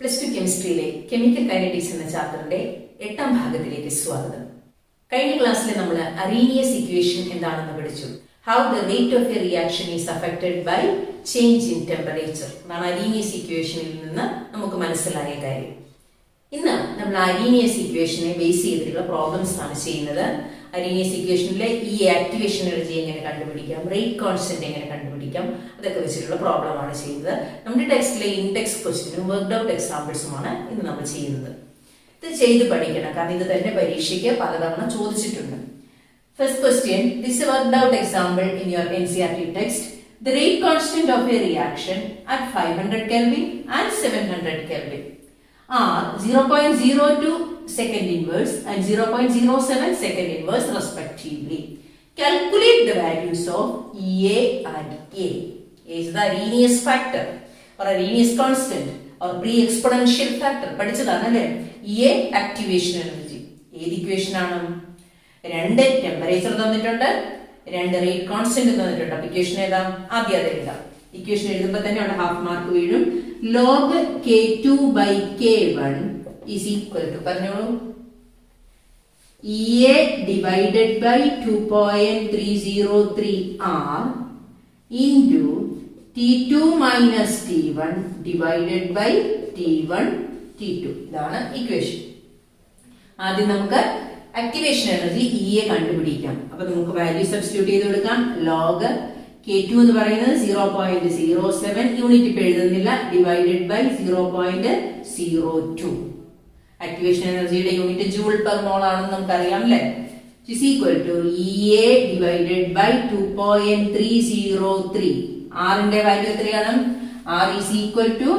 Plus two കെമിസ്ട്രിയിലെ chemical kinetics എന്ന ചാപ്റ്ററിന്റെ 8ാം ഭാഗത്തിലേക്ക് സ്വാഗതം. കഴിഞ്ഞ ക്ലാസ്സിൽ നമ്മൾ അറീനിയസ് ഇക്വേഷൻ എന്താണെന്ന് പഠിച്ചു. How the rate of a reaction is affected by change in temperature എന്നാണ് അറീനിയസ് ഇക്വേഷനിൽ നിന്ന് നമുക്ക് മനസ്സിലായ കാര്യം. ഇന്ന് നമ്മൾ അറീനിയസ് ഇക്വേഷനെ ബേസ് ചെയ്തിട്ടുള്ള പ്രോബ്ലംസ് ആണ് ചെയ്യുന്നത്. അറീനിയസ് ഇക്വേഷനിലെ ഈ ആക്ടിവേഷൻ എനർജി എങ്ങനെ കണ്ടുപിടിക്കാം, റേറ്റ് കോൺസ്റ്റന്റ് എങ്ങനെ കണ്ടുപിടിക്കാം, അതൊക്കെ വെച്ചിട്ടുള്ള പ്രോബ്ലം ആണ് ചെയ്യുന്നത്. നമ്മുടെ ടെക്സ്റ്റിലെ ഇൻടെക്സ്റ്റ് ക്വസ്റ്റ്യനും വർക്ക്ഡ് ഔട്ട് എക്സാമ്പിൾസുമാണ് ഇന്ന് നമ്മൾ ചെയ്യുന്നത്. ഇത് ചെയ്ത് പഠിക്കണം, കാരണം ഇത് തന്നെ പരീക്ഷയ്ക്ക് പലതവണ ചോദിച്ചിട്ടുണ്ട്. First question, this worked out example in your NCERT text. The rate constant of a reaction at 500 Kelvin and 700 Kelvin are 0.02 second inverse and 0.07 second inverse respectively. Calculate the values of EA and A. A is the Arrhenius factor or Arrhenius constant or pre-exponential factor. പഠിച്ചതാണ് അല്ലേ? EA activation energy. ഏത് equation ആണ്? രണ്ട് temperature തന്നിട്ടുണ്ട്, രണ്ട് rate constant തന്നിട്ടുണ്ട്. അപ്പൊ equation ഏതാ? ആദ്യം അത് എഴുതാം. ഇക്വേഷൻ എഴുതുമ്പോൾ തന്നെ അവിടെ ഹാഫ് മാർക്ക് വീഴും. log K2 by K1 is equal to പറഞ്ഞോളൂ EA divided by 2.303 R into T2 minus T1 divided by T1 T2. ഇതാണ് ഇക്വേഷൻ. ആദ്യം നമുക്ക് ആക്ടിവേഷൻ എനർജി EA കണ്ടുപിടിക്കാം. അപ്പൊ നമുക്ക് വാല്യൂ സബ്സ്റ്റിറ്റ്യൂട്ട് ചെയ്ത് കൊടുക്കാം. log K2 എന്ന് പറയുന്നത് 0.07 യൂണിറ്റ് ഇപ്പൊ എഴുതുന്നില്ല, ഡിവൈഡഡ് ബൈ 0.02. ആക്ടിവേഷൻ എനർജിയുടെ യൂണിറ്റ് ജൂൾ പെർ മോൾ ആണെന്ന് നമുക്കറിയാം അല്ലെ? Is equal to EA divided by 2.303. ആറിന്റെ വാല്യൂ എത്രയാണ്? R is equal to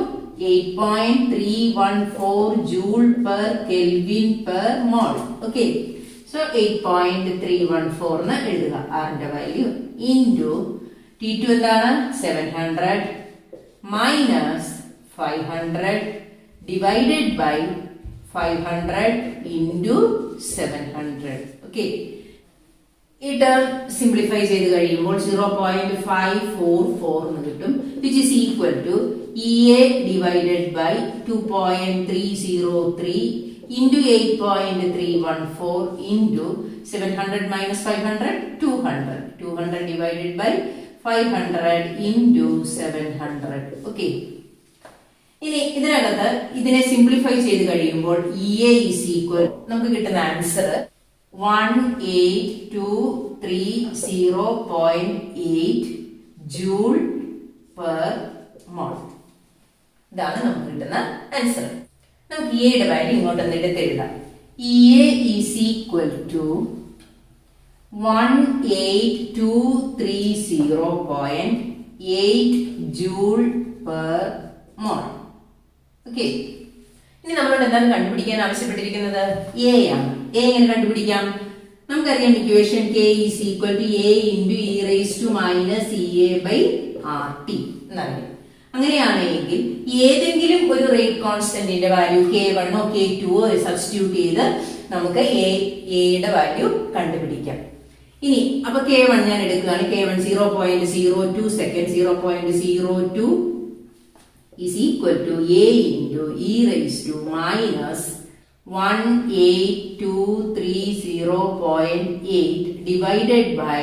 8.314 joule per kelvin per mole. Okay, so 8.314 എന്ന് എഴുതുക ആറിന്റെ വാല്യൂ ഇൻറ്റു T2 എന്താണ്? 700 minus 500 divided by 500 into 700. Okay, ഈ ടേം സിംപ്ലിഫൈ ചെയ്ത് കഴിയുമ്പോൾ 0.544 എന്ന് കിട്ടും, which is equal to EA divided by 2.303 into 8.314 into 700 minus 500 200 divided by 500 into 700. Okay, ഇനി ഇതിനകത്ത് ഇതിനെ സിംപ്ലിഫൈ ചെയ്ത് കഴിയുമ്പോൾ EA is equal, നമുക്ക് കിട്ടുന്ന ആൻസർ 18230.8 ജൂൾ പെർ മോൾ. ഇതാണ് നമുക്ക് കിട്ടുന്ന ആൻസർ. നമുക്ക് EA യുടെ വാല്യൂ ഇങ്ങോട്ട് എടുത്ത് എഴുതാം. EA is equal to 18230.8 joule per mole. Okay, ഇനി നമ്മളോട് എന്താണ് കണ്ടുപിടിക്കാൻ ആവശ്യപ്പെട്ടിരിക്കുന്നത്? A ആണ്. A എങ്ങനെ കണ്ടുപിടിക്കാം? നമുക്കറിയാം equation K is equal to A into e raise to minus EA by RT എന്നറിയാം. അങ്ങനെയാണെങ്കിൽ ഏതെങ്കിലും ഒരു rate കോൺസ്റ്റന്റിന്റെ value K1 K2 substitute ചെയ്ത് നമുക്ക് എയുടെ വാല്യൂ കണ്ടുപിടിക്കാം. ഇനി അപ്പൊ K1 ഞാൻ എടുക്കുകയാണ്. K1 0.02 second, 0.02 is equal to A into e raised to minus 18230.8 divided by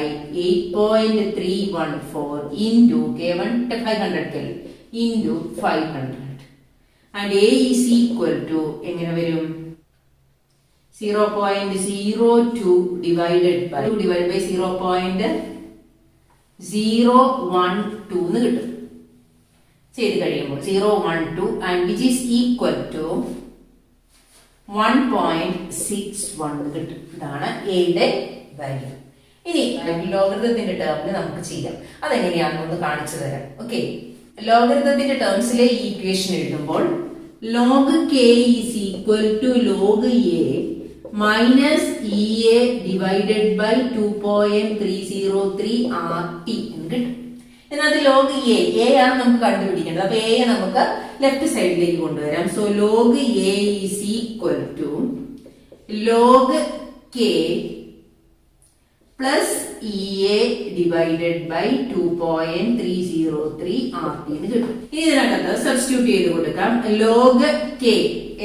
8.314 into K1 500 Kelvin into 500 and A is equal to എങ്ങനെ വരും? 0.02 divided by 0.012 എന്ന് കിട്ടും. ചെയ്ത് കഴിയുമ്പോൾ 012 and which is equal to 1.61 കിട്ടും. ഇതാണ് എയുടെ വാല്യൂ. ഇനി ലോഗരിതത്തിന്റെ ടേമിൽ നമുക്ക് ചെയ്യാം. അതെങ്ങനെയാണെന്ന് കാണിച്ചു തരാം. ഓക്കെ, ലോഗരിതത്തിന്റെ ടേംസിലെ ഈ ഇക്വേഷൻ എഴുതുമ്പോൾ log K is equal to log A minus EA divided by 2.303 RT എന്ന് കിട്ടും. ഇതിനകത്ത് log A ആണ് നമുക്ക് കണ്ടുപിടിക്കേണ്ടത്. അപ്പൊ A നമുക്ക് ലെഫ്റ്റ് സൈഡിലേക്ക് കൊണ്ടുവരാം. So log A is equal to log K plus EA divided by 2.303 RT എന്ന് കിട്ടും. ഇനി ഇതിനകത്ത് സബ്സ്റ്റിറ്റ്യൂട്ട് ചെയ്ത് കൊടുക്കാം. ലോഗ് K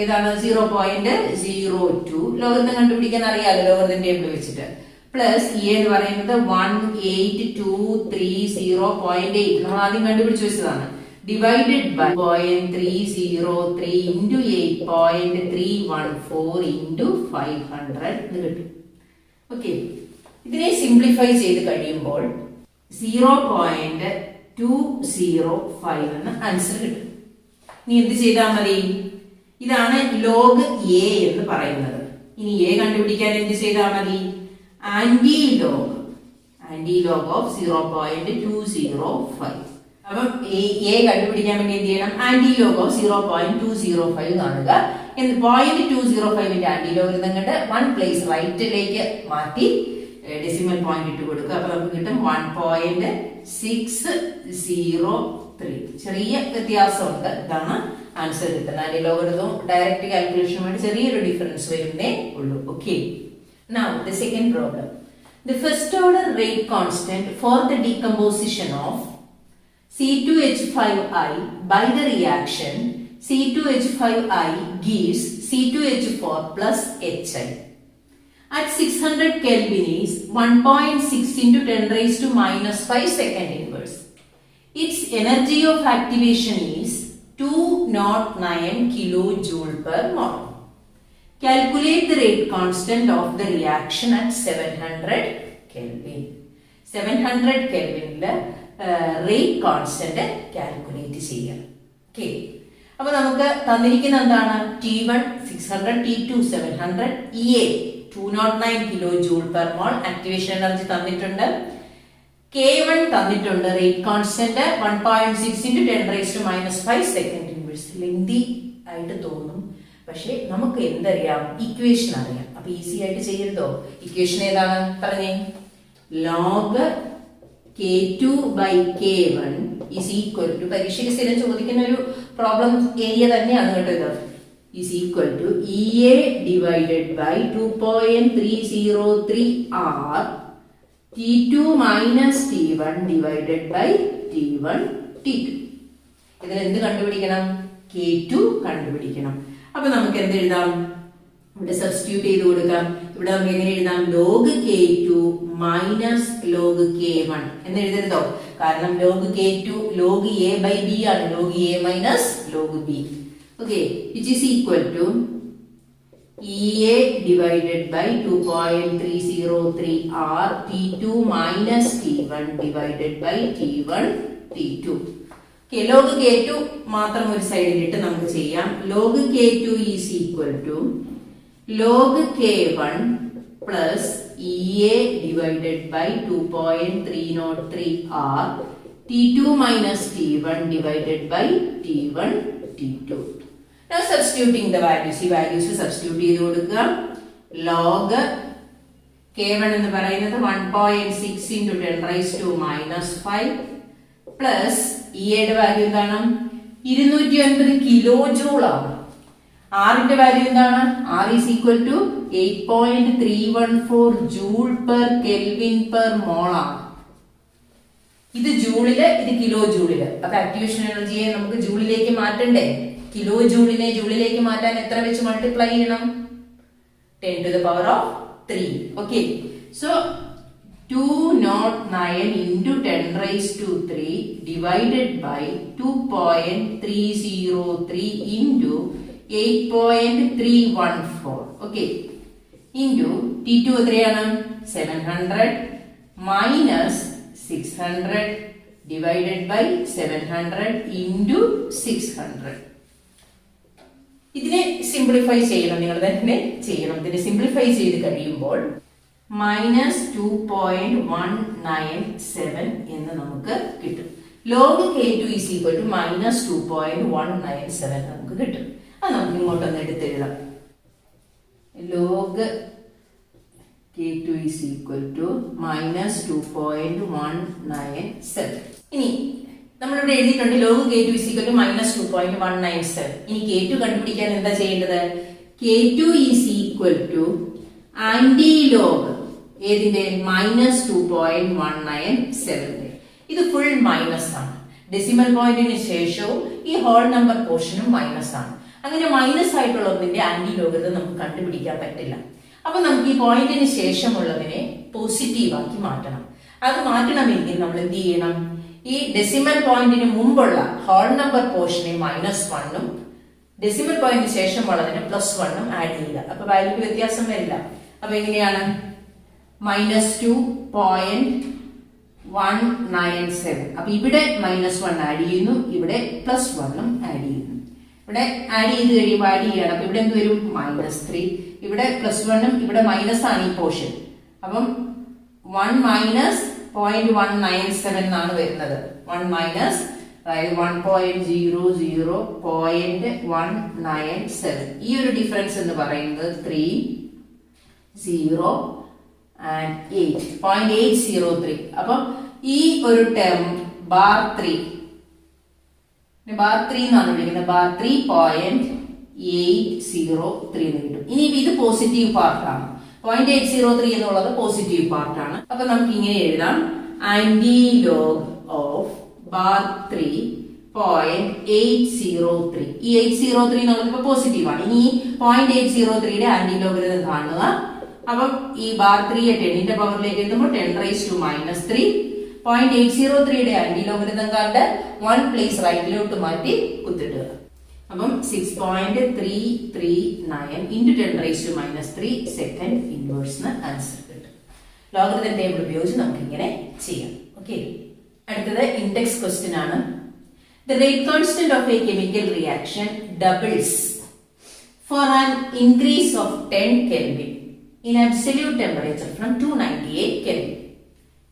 ഏതാണ് 0.02 ലോഗരിതം കണ്ടുപിടിക്കാൻ അറിയാലോ ലോഗരിതം ടേബിൾ വെച്ചിട്ട്. പ്ലസ് E എന്ന് പറയുന്നത് 18230.8 നമ്മൾ ആദ്യം കണ്ടുപിടിച്ച് വെച്ചതാണ്. ഡിവൈഡഡ് ബൈ 0.303 ഇൻറ്റു 8.314 ഇൻറ്റു 500 എന്ന് കിട്ടും. ഓക്കെ, ഇതിനെ സിംപ്ലിഫൈ ചെയ്ത് കഴിയുമ്പോൾ 0.205 എന്ന് ആൻസർ കിട്ടും. ഇനി എന്ത് ചെയ്താൽ മതി? ഇതാണ് ലോഗ് എ എന്ന് പറയുന്നത്. ഇനി എ കണ്ടുപിടിക്കാൻ എന്ത് ചെയ്താൽ മതി? Anti log of 0.205. അപ്പം എ കണ്ടുപിടിക്കാൻ വേണ്ടി എന്ത് ചെയ്യണം? ആന്റി ലോഗ് ഓഫ് 0.205 കാണുക. 0.205 ആന്റി ലോഗരിതം കണ്ട് 1 പ്ലേസ് റൈറ്റിലേക്ക് മാറ്റി ഡെസിമൽ പോയിന്റ് ഇട്ട് കൊടുക്കുക. അപ്പൊ നമുക്ക് കിട്ടും 1.603. ചെറിയ വ്യത്യാസമുണ്ട്. ഇതാണ് ആൻസർ കിട്ടുന്നത്. ആന്റി ലോഗരിതവും ഡയറക്റ്റ് കാൽക്കുലേഷനുമായിട്ട് ചെറിയൊരു ഡിഫറൻസ് വരുന്നേ ഉള്ളൂ. Okay, now the second problem. The first order rate constant for the decomposition of C2H5I by the reaction C2H5I gives C2H4 plus HI. At 600 Kelvin is 1.6 into 10 raised to minus 5 second inverse. Its energy of activation is 209 kilojoule per mole. Calculate the rate constant of the reaction at 700 Kelvin. 700 Kelvin rate constant calculate ചെയ്യാം. Okay, അപ്പൊ നമുക്ക് തന്നിരിക്കുന്ന എന്താണ്? T1 600, T2 700, EA 209 kilojoule per mole. Activation energy തന്നിട്ടുണ്ട്. K1 തന്നിട്ടുണ്ട്. Rate constant 1.6 into 10 raised to minus 5 second inverse. Lengthy ആയിട്ട് തോന്നും, പക്ഷെ നമുക്ക് എന്തറിയാം? ഇക്വേഷൻ അറിയാം. അപ്പൊ ഈസി ആയിട്ട് ചെയ്യരുതോ? ഇക്വേഷൻ ഏതാണ് പറഞ്ഞേ? Log K2 by K1 is equal to, പരീക്ഷയ്ക്ക് സ്ഥിരം ചോദിക്കുന്ന ഒരു പ്രോബ്ലം ഏരിയ തന്നെയാണ് കേട്ടോ ഇത്. is equal to EA divided by 2.303 R T2 minus T1 divided by T1 T2. ഇതിൽ എന്ത് കണ്ടുപിടിക്കണം? K2 കണ്ടുപിടിക്കണം. അപ്പൊ നമുക്ക് എന്ത് എഴുതാം? ഇവിടെ സബ്സ്റ്റിറ്റ്യൂട്ട് ചെയ്ത് കൊടുക്കാം. ഇവിടെ നമുക്ക് എങ്ങനെ എഴുതാം? Log K2 minus log K1 എന്ന് എഴുതരുതോ? കാരണം log K2 log A by B ആണ്. Log A minus log B. Okay, which is equal to EA divided by 2.303 R T2 minus T1 divided by T1 T2. Okay, log K2 മാത്രം ഒരു സൈഡിലിട്ട് നമുക്ക് ചെയ്യാം. log K2 is equal to log K1 plus EA divided by 2.303 R T2 minus T1 divided by T1 T2. Now substituting the values. ഈ values substitute ചെയ്ത് കൊടുക്കുക. log K1 എന്ന് പറയുന്നത് 1.6 into 10 raised to minus 5 plus E യുടെ value എന്താണ്? 209 kilo joule ആണ്. R ന്റെ value എന്താണ്? R is equal to 8.314 joule per kelvin per മോൾ ആണ്. ഇത് ജൂളില്, ഇത് കിലോ ജൂളില്. അപ്പൊ ആക്ടിവേഷൻ എനർജിയെ നമുക്ക് ജൂളിലേക്ക് മാറ്റണ്ടേ? കിലോ ജൂളിനെ ജൂളിലേക്ക് മാറ്റാൻ എത്ര വെച്ച് മൾട്ടിപ്ലൈ ചെയ്യണം? 10 to the power of 3. Okay, so 209 into 10 raised to 3 divided by 2.303 into 8.314. Okay, into T2 എത്രയാണ്? 700 minus 600 divided by 700 into 600. ഇതിനെ സിംപ്ലിഫൈ ചെയ്യണം, നിങ്ങൾ തന്നെ ചെയ്യണം. ഇതിനെ സിംപ്ലിഫൈ ചെയ്ത് കഴിയുമ്പോൾ -2.197 എന്ന് നമുക്ക് കിട്ടും. Log K2 is equal to -2.197 നമുക്ക് കിട്ടും. അത് നമുക്ക് ഇങ്ങോട്ടൊന്ന് എടുത്തെഴുതാം. Log K2 is equal to -2.197. ഇനി നമ്മളിവിടെ എഴുതിയിട്ടുണ്ട് log K2 is equal to -2.197. ഇനി K2 കണ്ടുപിടിക്കാൻ എന്താ ചെയ്യേണ്ടത്? K2 is equal to anti log ഏതിന്റെ -2.197. ഇത് ഫുൾ മൈനസ് ആണ്. ഡെസിമൽ പോയിന്റിന് ശേഷവും ഈ ഹോൾ നമ്പർ പോർഷനും മൈനസ് ആണ്. അങ്ങനെ മൈനസ് ആയിട്ടുള്ള ഒന്നിന്റെ ആന്റി ലോഗരിതം നമുക്ക് കണ്ടുപിടിക്കാൻ പറ്റില്ല. അപ്പൊ നമുക്ക് ഈ പോയിന്റിന് ശേഷമുള്ളതിനെ പോസിറ്റീവ് ആക്കി മാറ്റണം. അത് മാറ്റണമെങ്കിൽ നമ്മൾ എന്ത് ചെയ്യണം? ഈ ഡെസിമൽ പോയിന്റിന് മുമ്പുള്ള ഹോൾ നമ്പർ പോർഷനെ -1ഉം ഡെസിമൽ പോയിന്റിന് ശേഷമുള്ളതിന് +1ഉം ആഡ് ചെയ്യുക. അപ്പൊ വാല്യൂക്ക് വ്യത്യാസം വരില്ല. അപ്പൊ എങ്ങനെയാണ്? -2.197. അപ്പൊ ഇവിടെ -1 ആഡ് ചെയ്യുന്നു, ഇവിടെ +1ഉം ആഡ് ചെയ്യുന്നു. ഇവിടെ ആഡ് ചെയ്ത് കഴിയുമ്പോൾ ആഡ് ചെയ്യണം. അപ്പൊ ഇവിടെ എന്ത് വരും? -3. ഇവിടെ +1ഉം ഇവിടെ മൈനസ് ആണ് ഈ പോർഷൻ. അപ്പം 1 - 0.197 എന്നാണ് വരുന്നത്. 1 - അതായത് 1.00.197. ഈ ഒരു ഡിഫറൻസ് എന്ന് പറയുന്നത് 3, 0 and 8. 0.803. അപ്പൊ ഈ ഒരു ടേം ബാർ 3 എന്നാണ് വിളിക്കുന്നത്. ബാർ 3.803 എന്ന് കിട്ടും. ഇനി ഇത് പോസിറ്റീവ് പാർട്ടാണ്. 0.803 എന്നുള്ളത് പോസിറ്റീവ് പാർട്ടാണ്. അപ്പൊ നമുക്ക് ഇങ്ങനെ എഴുതാം: ആന്റി ലോഗ് ഓഫ് ബാർ 3.803. ഈ 803 എന്നുള്ളത് ഇപ്പൊ പോസിറ്റീവ് ആണ്. ഇനി 0.803യുടെ ആന്റി ലോഗരിതം കാണുക. അപ്പം ഈ ബാർ 3യെ 10ന്റെ പവറിലേക്ക് എഴുതുമ്പോൾ 10⁻³ 0.803യുടെ ആന്റി ലോഗരിതം കണ്ട് 1 പ്ലേസ് റൈറ്റിലോട്ട് മാറ്റി കുത്തിടുക. അപ്പം 6.339 × 10⁻³ സെക്കൻഡ് ഇൻവേഴ്സ് ആൻസർ കിട്ടും. ലോഗരിതം ടേബിൾ ഉപയോഗിച്ച് നമുക്ക് ഇങ്ങനെ ചെയ്യാം. ഓക്കെ, അടുത്തത് ഇൻഡെക്സ് ക്വസ്റ്റ്യൻ ആണ്. The rate constant of a chemical reaction doubles for an increase of 10 Kelvin in absolute temperature from 298 Kelvin.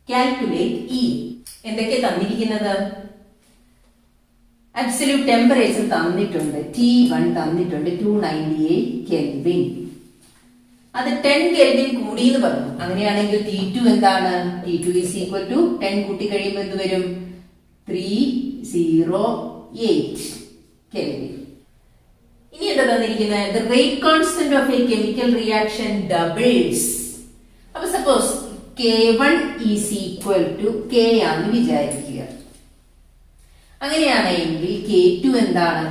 Calculate E. എന്തൊക്കെ തന്നിരിക്കുന്നത്? അബ്സല്യൂട്ട് ടെമ്പറേച്ചർ തന്നിട്ടുണ്ട്, T1 തന്നിട്ടുണ്ട് 298 കെൽവിൻ. അത് 10 കെൽവിൻ കൂടി എന്ന് പറഞ്ഞു. അങ്ങനെയാണെങ്കിൽ T2 എന്താണ്? T2 = 10 കൂട്ടി കഴിയുമ്പോൾ എന്ത് വരും? 308 കെൽവിൻ. ഇനി എന്താ തന്നിരിക്കുന്നത്? The rate constant of a chemical reaction doubles. അപ്പൊ സപ്പോസ് K1 = K ആണെന്ന് വിചാരിക്കുക. അങ്ങനെയാണെങ്കിൽ K2 എന്താണ്?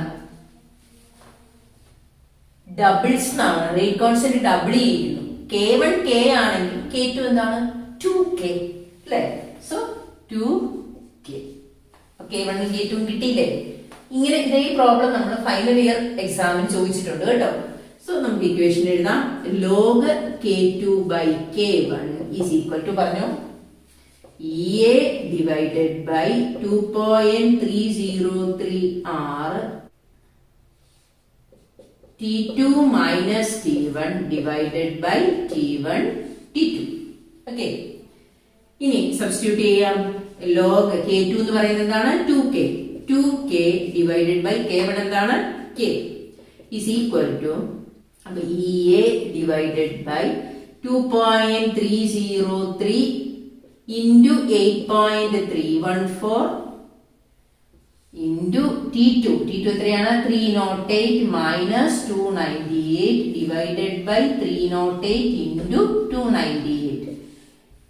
ഡബിൾസ് എന്നാണ്. റേറ്റ് കോൺസ്റ്റന്റ് ഡബിൾ ചെയ്യുന്നു. K1 K ആണെങ്കിൽ K2 എന്താണ്? 2K അല്ലേ? So 2K. K1 K2 കിട്ടിയില്ലേ? ഇങ്ങനെ ഇതേ പ്രോബ്ലം നമ്മൾ ഫൈനൽ ഇയർ എക്സാമിന് ചോദിച്ചിട്ടുണ്ട് കേട്ടോ. സോ നമുക്ക് ഇക്വേഷൻ എഴുതാം. log K2/K1 = പറഞ്ഞു EA divided by 2.303R T2 minus T1 divided by T1 T2. Okay. ഇനി സബ്സ്റ്റിറ്റ്യൂട്ട് ചെയ്യാം. log K2 എന്ന് പറയുന്നത് എന്താണ്? 2K. 2K divided by K1 എന്താണ്? K is equal to അപ്പൊ EA divided by 2.303 into 8.314 into T2. T2 എത്രയാണ്? 308 minus 298 divided by 308 into 298.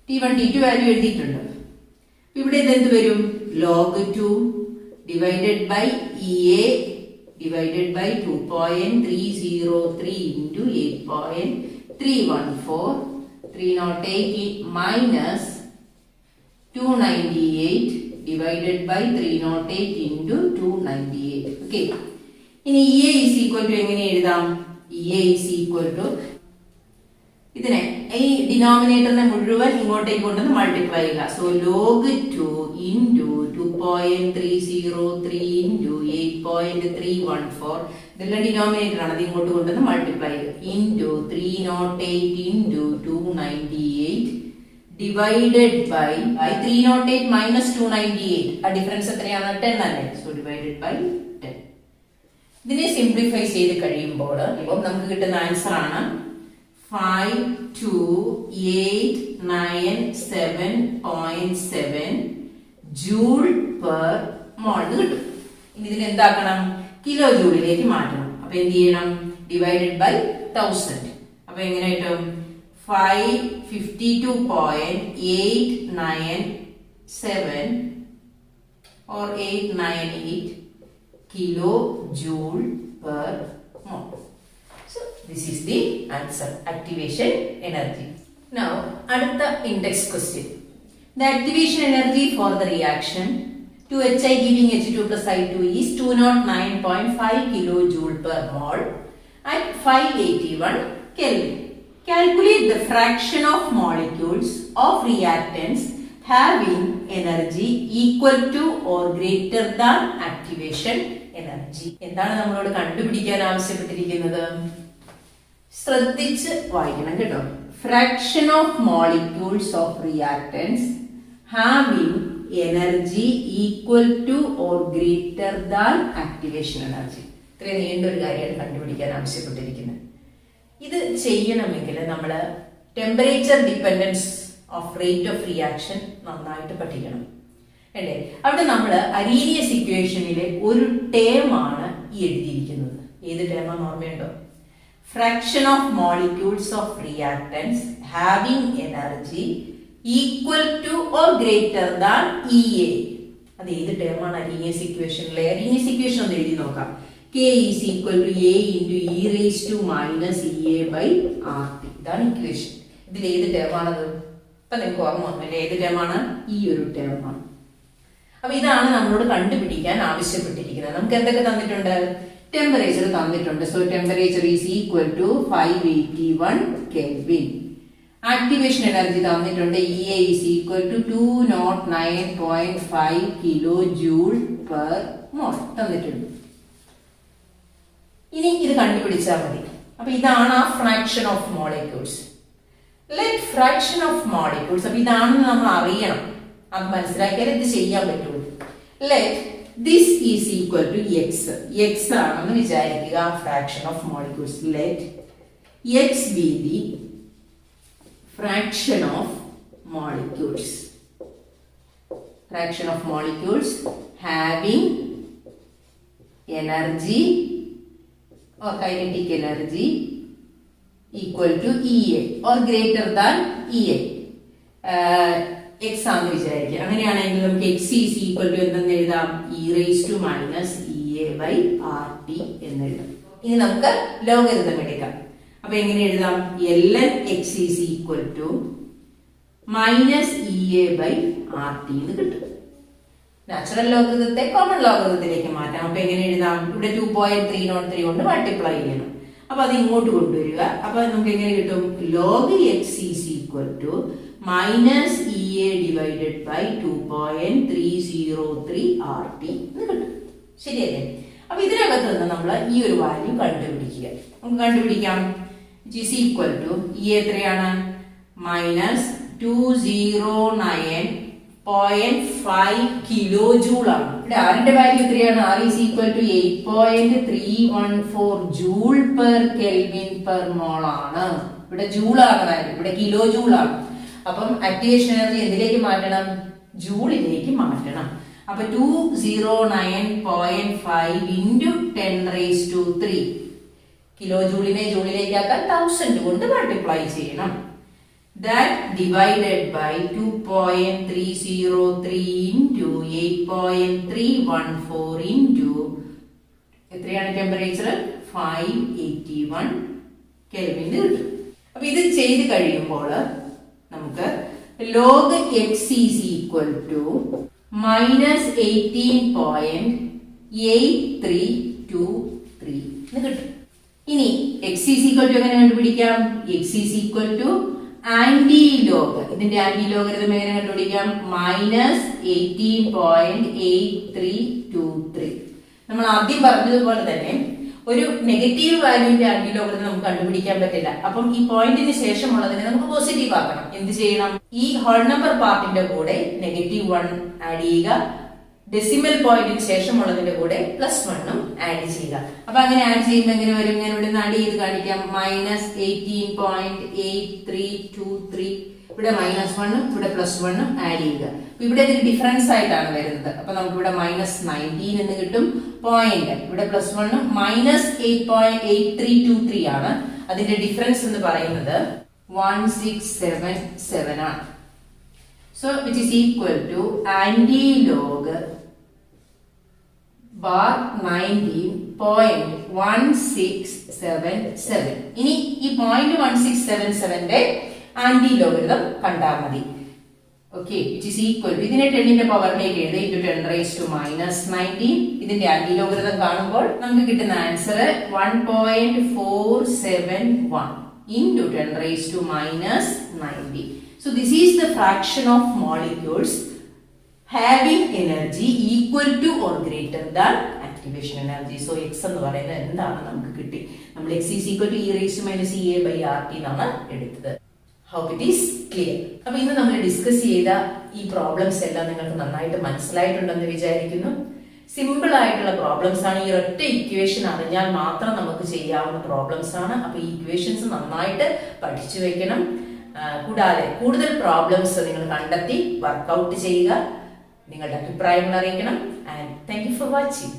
T1 T2 value എഴുതിയിട്ടുണ്ട്. ഇവിടെ എന്ത് വരും? log 2 divided by EA divided by 2.303 into 8.314 308 minus 298 divided by 308 into 298. Okay. ഇനി EA is equal to എങ്ങനെ എഴുതാം? EA is equal to ഇതിനെ ഈ ഡിനോമിനേറ്ററിനെ മുഴുവൻ ഇങ്ങോട്ടേക്ക് കൊണ്ടുവന്ന് മൾട്ടിപ്ലൈ ചെയ്യുക. സോ log 2 into 2.303 into 8.314 ഇതെല്ലാം ഡിനോമിനേറ്റർ ആണ്. അത് ഇങ്ങോട്ട് കൊണ്ടുവന്ന് മൾട്ടിപ്ലൈ ചെയ്യുക. into 308 into 298 divided by 308 minus 298. ആ ഡിഫറൻസ് എത്രയാണ്? 10 അല്ലേ? So divided by 10. ഇതിനെ സിംപ്ലിഫൈ ചെയ്ത് കഴിയുമ്പോൾ ഇപ്പോൾ നമുക്ക് കിട്ടുന്ന ആൻസർ ആണ് 5289.7 ജൂൾ പെർ മോൾ കിട്ടും. ഇനി ഇതിന് എന്താക്കണം? കിലോ ജൂളിലേക്ക് മാറ്റണം. അപ്പൊ എന്ത് ചെയ്യണം? Divided by 1000. അപ്പൊ എങ്ങനെ കിട്ടും? 552.897 or 898 kilojoule per mole. So this is the answer, activation energy. Now അടുത്ത index question. The activation energy for the reaction 2HI giving H2 plus I2 is 209.5 kilojoule per mole at 581 Kelvin. Calculate the fraction of molecules of reactants having energy equal to or greater than activation energy. എന്താണ് നമ്മളോട് കണ്ടുപിടിക്കാൻ ആവശ്യപ്പെട്ടിരിക്കുന്നത്? ശ്രദ്ധിച്ച് വായിക്കണം കേട്ടോ. Fraction of molecules of reactants having energy equal to or greater than activation energy. ഇത്രയും നീണ്ടൊരു കാര്യമാണ് കണ്ടുപിടിക്കാൻ ആവശ്യപ്പെട്ടിരിക്കുന്നത്. ഇത് ചെയ്യണമെങ്കിൽ നമ്മൾ temperature dependence of rate of reaction നന്നായിട്ട് പഠിക്കണം അല്ലേ. അവിടെ നമ്മൾ അരീനിയസ് ഇക്വേഷനിലെ ഒരു ടേം ആണ് ഈ എഴുതിയിരിക്കുന്നത്. ഏത് ടേമാണെന്ന് ഓർമ്മയുണ്ടോ? Fraction of molecules of reactants having energy equal two or greater than EA. അത് ഏത് ടേമാണ് അരീനിയസ് ഇക്വേഷനിലെ? അരീനിയസ് ഇക്വേഷൻ ഒന്ന് എഴുതി നോക്കാം. K is equal to A into E raised to minus EA by RT. ഇതാണ് ഇക്വേഷൻ. ഇതിൽ ഏത് ടേമാണത്? ഇപ്പൊ നിങ്ങൾക്ക് ഓർമ്മ വന്നില്ലേ ഏത് ടേമാണ്? ഈ ഒരു ടേമാണ്. അപ്പൊ ഇതാണ് നമ്മളോട് കണ്ടുപിടിക്കാൻ ആവശ്യപ്പെട്ടിരിക്കുന്നത്. നമുക്ക് എന്തൊക്കെ തന്നിട്ടുണ്ട്? ടെമ്പറേച്ചർ തന്നിട്ടുണ്ട്. So temperature is equal to 581 Kelvin. Activation energy തന്നിട്ടുണ്ട്. EA is equal to 209.5 kilojoule per mole തന്നിട്ടുണ്ട്. ഇനി ഇത് കണ്ടുപിടിച്ചാൽ മതി. അപ്പൊ ഇതാണ് ആ fraction of molecules. Let fraction of molecules, അപ്പൊ ഇതാണെന്ന് നമ്മൾ അറിയണം. അത് മനസ്സിലാക്കിയാൽ ഇത് ചെയ്യാൻ പറ്റുള്ളൂ. Let this is equal to x. X ആണെന്ന് വിചാരിക്കുക fraction of molecules. Let x be the fraction of molecules. Fraction of molecules having energy or kinetic energy equal to EA or greater than EA. X ആണെന്ന് വിചാരിക്കുക. അങ്ങനെയാണെങ്കിൽ നമുക്ക് x is equal to എന്തെന്ന് എഴുതാം? E raised to minus EA by RT എന്ന് എഴുതാം. ഇനി നമുക്ക് ലോഗരിതം എടുക്കാം. അപ്പൊ എങ്ങനെ എഴുതാം? ln x is equal to minus EA by RT എന്ന് കിട്ടും. നാച്ചുറൽ ലോഗരിതത്തെ കോമൺ ലോഗരിതത്തിലേക്ക് മാറ്റാം. അപ്പൊ എങ്ങനെ എഴുതാം? ഇവിടെ 2.303 കൊണ്ട് മൾട്ടിപ്ലൈ ചെയ്യണം. അപ്പൊ അത് ഇങ്ങോട്ട് കൊണ്ടുവരിക. അപ്പൊ നമുക്ക് എങ്ങനെ കിട്ടും? log x is equal to minus EA divided by 2.303 RT എന്ന് കിട്ടും. ശരിയല്ലേ? അപ്പൊ ഇതിനകത്ത് നിന്ന് നമ്മൾ ഈ ഒരു വാല്യൂ കണ്ടുപിടിക്കുക. നമുക്ക് കണ്ടുപിടിക്കാം. is equal to E എത്രയാണ്? minus 209.5 കിലോജൂൾ ആണ്. ഇവിടെ ആറിന്റെ വാല്യൂ എത്രയാണ്? R is equal to 8.314 joule per kelvin per മോൾ ആണ്. ഇവിടെ ജൂൾ ആണ് വാല്യൂ, ഇവിടെ കിലോ ജൂൾ ആണ്. അപ്പം ആക്ടിവേഷൻ എനർജി എന്തിലേക്ക് മാറ്റണം? ജൂളിലേക്ക് മാറ്റണം. അപ്പൊ 209.5 into 10 raised to 3 കിലോ ജൂളിനെ ജൂളിലേക്കാക്കാൻ 1000 കൊണ്ട് മൾട്ടിപ്ലൈ ചെയ്യണം. That divided by 2.303 into 8.314 into എത്രയാണ് ടെമ്പറേച്ചർ? 581 കെൽവിൻ കിട്ടും. അപ്പൊ ഇത് ചെയ്ത് കഴിയുമ്പോൾ നമുക്ക് log x is equal to minus 18.8323 എന്ന് കിട്ടും. ഇനി x is equal to എങ്ങനെ കണ്ടുപിടിക്കാം? x is equal to anti log. ഇതിന്റെ ആന്റി ലോഗരിതം എങ്ങനെ കണ്ടുപിടിക്കാം? മൈനസ് 18.8323. നമ്മൾ ആദ്യം പറഞ്ഞതുപോലെ തന്നെ ഒരു നെഗറ്റീവ് വാല്യൂന്റെ ആന്റി ലോഗരിതം നമുക്ക് കണ്ടുപിടിക്കാൻ പറ്റില്ല. അപ്പം ഈ പോയിന്റിന് ശേഷമുള്ളതിനെ നമുക്ക് പോസിറ്റീവ് ആക്കണം. എന്ത് ചെയ്യണം? ഈ ഹോൾ നമ്പർ പാർട്ടിന്റെ കൂടെ -1 ആഡ് ചെയ്യുക. ഡെസിമൽ പോയിന്റിന് ശേഷമുള്ളതിന്റെ കൂടെ +1 ആഡ് ചെയ്യുക. അപ്പൊ അങ്ങനെ ആഡ് ചെയ്യുമ്പോൾ എങ്ങനെ വരും? ഞാൻ ഇവിടെ ആഡ് ചെയ്ത് കാണിക്കാം. മൈനസ് 18.8323 ഇവിടെ -1 ഇവിടെ +1 ആഡ് ചെയ്യുക. ഇവിടെ ഇതിന് ഡിഫറൻസ് ആയിട്ടാണ് വരുന്നത്. അപ്പൊ നമുക്ക് ഇവിടെ -19 എന്ന് കിട്ടും. പോയിന്റ് ഇവിടെ +1 -8.8323 ആണ്. അതിന്റെ ഡിഫറൻസ് എന്ന് പറയുന്നത് 1677 ആണ്. So which is equal to anti-log bar 19.1677. ഇനി ഈ 0.1677ന്റെ ആന്റി ലോഗരിതം കണ്ടാൽ മതി. Okay, which is equal to ഇതിനെ 10ന്റെ പവറിലേക്ക് എഴുതി into 10 raised to minus 19. ഇതിന്റെ ആന്റി ലോഗരിതം കാണുമ്പോൾ നമുക്ക് കിട്ടുന്ന answer 1.471 into 10 raised to minus 90. So this is the fraction of molecules having energy equal to or greater than activation energy. So x എന്ന് പറയുന്നത് എന്താണ് നമുക്ക് കിട്ടി. നമ്മൾ x is equal to e raised to minus EA by RT എന്നാണ് എടുത്തത്. Hope it is clear. അപ്പോൾ ഇന്ന് നമ്മൾ ഡിസ്കസ് ചെയ്ത ഈ പ്രോബ്ലംസ് എല്ലാം നിങ്ങൾക്ക് നന്നായിട്ട് മനസ്സിലായിട്ടുണ്ടെന്ന് വിചാരിക്കുന്നു. സിമ്പിൾ ആയിട്ടുള്ള പ്രോബ്ലംസ് ആണ്. ഈ ഒറ്റ ഇക്വേഷൻ അറിഞ്ഞാൽ മാത്രം നമുക്ക് ചെയ്യാവുന്ന പ്രോബ്ലംസ് ആണ്. അപ്പൊ ഈ ഇക്വേഷൻസ് നന്നായിട്ട് പഠിച്ചു വെക്കണം. കൂടാതെ കൂടുതൽ പ്രോബ്ലംസ് നിങ്ങൾ കണ്ടെത്തി വർക്ക്ഔട്ട് ചെയ്യുക. നിങ്ങളുടെ അഭിപ്രായങ്ങൾ അറിയിക്കണം. And thank you for watching.